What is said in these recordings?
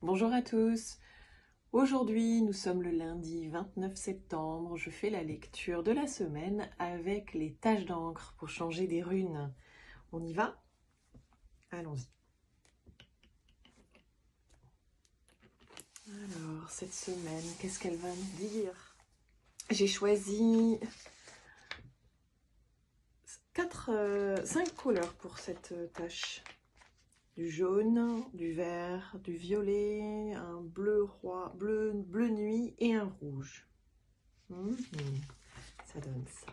Bonjour à tous. Aujourd'hui, nous sommes le lundi 29 septembre. Je fais la lecture de la semaine avec les taches d'encre pour changer des runes. On y va? Allons-y. Alors, cette semaine, qu'est-ce qu'elle va nous dire? J'ai choisi 5 couleurs pour cette tâche. Du jaune, du vert, du violet, un bleu roi, bleu nuit et un rouge. Ça donne ça.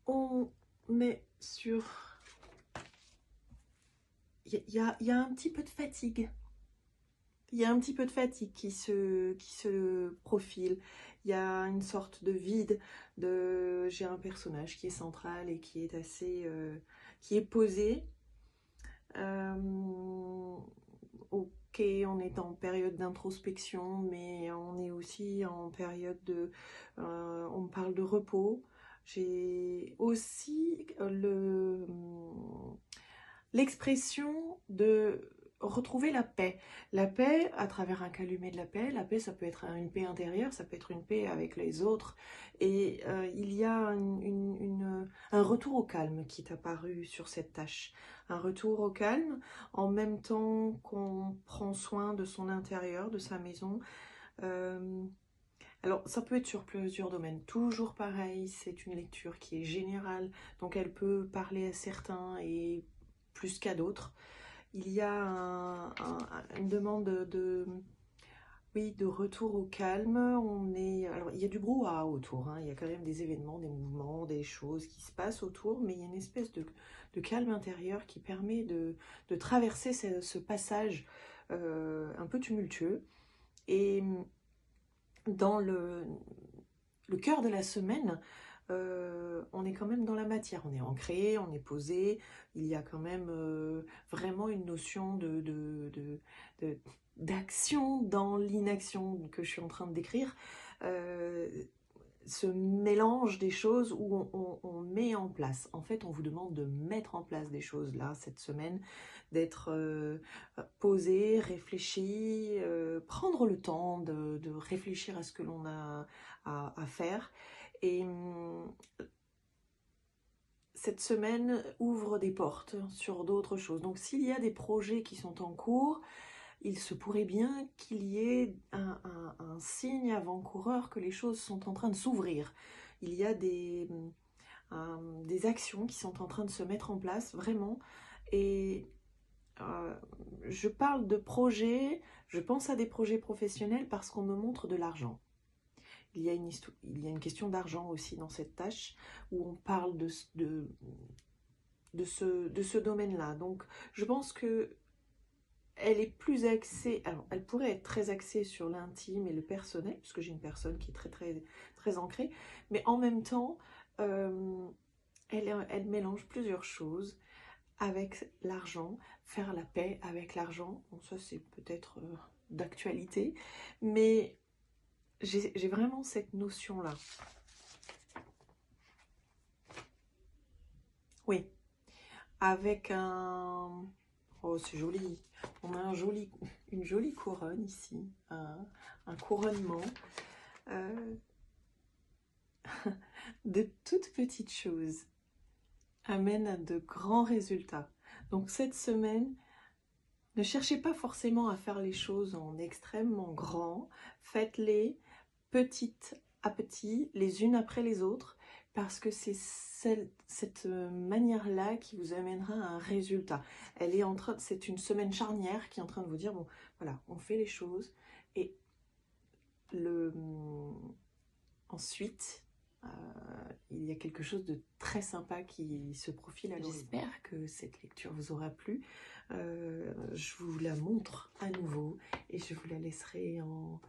On est sur... Il y a un petit peu de fatigue. Il y a un petit peu de fatigue qui se profile. Il y a une sorte de vide. J'ai un personnage qui est central et qui est assez... qui est posé. Ok, on est en période d'introspection, mais on est aussi en période de... on parle de repos. J'ai aussi l'expression de retrouver la paix. La paix à travers un calumet de la paix ça peut être une paix intérieure, ça peut être une paix avec les autres. Et il y a un retour au calme qui est apparu sur cette tâche. Un retour au calme en même temps qu'on prend soin de son intérieur, de sa maison. Alors, ça peut être sur plusieurs domaines. Toujours pareil, c'est une lecture qui est générale, donc elle peut parler à certains et plus qu'à d'autres. Il y a une demande oui, de retour au calme. Alors, il y a du brouhaha autour, hein. Il y a quand même des événements, des mouvements, des choses qui se passent autour, mais il y a une espèce de calme intérieur qui permet de traverser ce passage un peu tumultueux. Et dans le cœur de la semaine, on est quand même dans la matière, on est ancré, on est posé, il y a quand même vraiment une notion d'action dans l'inaction que je suis en train de décrire, ce mélange des choses où on met en place. En fait, on vous demande de mettre en place des choses là cette semaine, d'être posé, réfléchi, prendre le temps de réfléchir à ce que l'on a à faire. Et cette semaine ouvre des portes sur d'autres choses. Donc s'il y a des projets qui sont en cours, il se pourrait bien qu'il y ait un signe avant-coureur que les choses sont en train de s'ouvrir. Il y a des actions qui sont en train de se mettre en place, vraiment. Et je parle de projets, je pense à des projets professionnels parce qu'on me montre de l'argent. Il y a une question d'argent aussi dans cette tâche où on parle de ce domaine-là. Donc, je pense que elle est plus axée, alors elle pourrait être très axée sur l'intime et le personnel, puisque j'ai une personne qui est très très très ancrée, mais en même temps, elle mélange plusieurs choses avec l'argent, faire la paix avec l'argent. Bon, ça c'est peut-être d'actualité, mais j'ai vraiment cette notion-là. Oui, avec un... Oh, c'est joli. On a une jolie couronne ici, un couronnement de toutes petites choses amène à de grands résultats. Donc cette semaine, ne cherchez pas forcément à faire les choses en extrêmement grand, faites-les petites à petit, les unes après les autres, parce que c'est cette manière-là qui vous amènera à un résultat. C'est une semaine charnière qui est en train de vous dire, bon, voilà, on fait les choses, et ensuite, il y a quelque chose de très sympa qui se profile. Alors j'espère que cette lecture vous aura plu. Je vous la montre à nouveau et je vous la laisserai en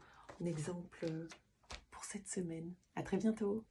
exemple pour cette semaine. À très bientôt.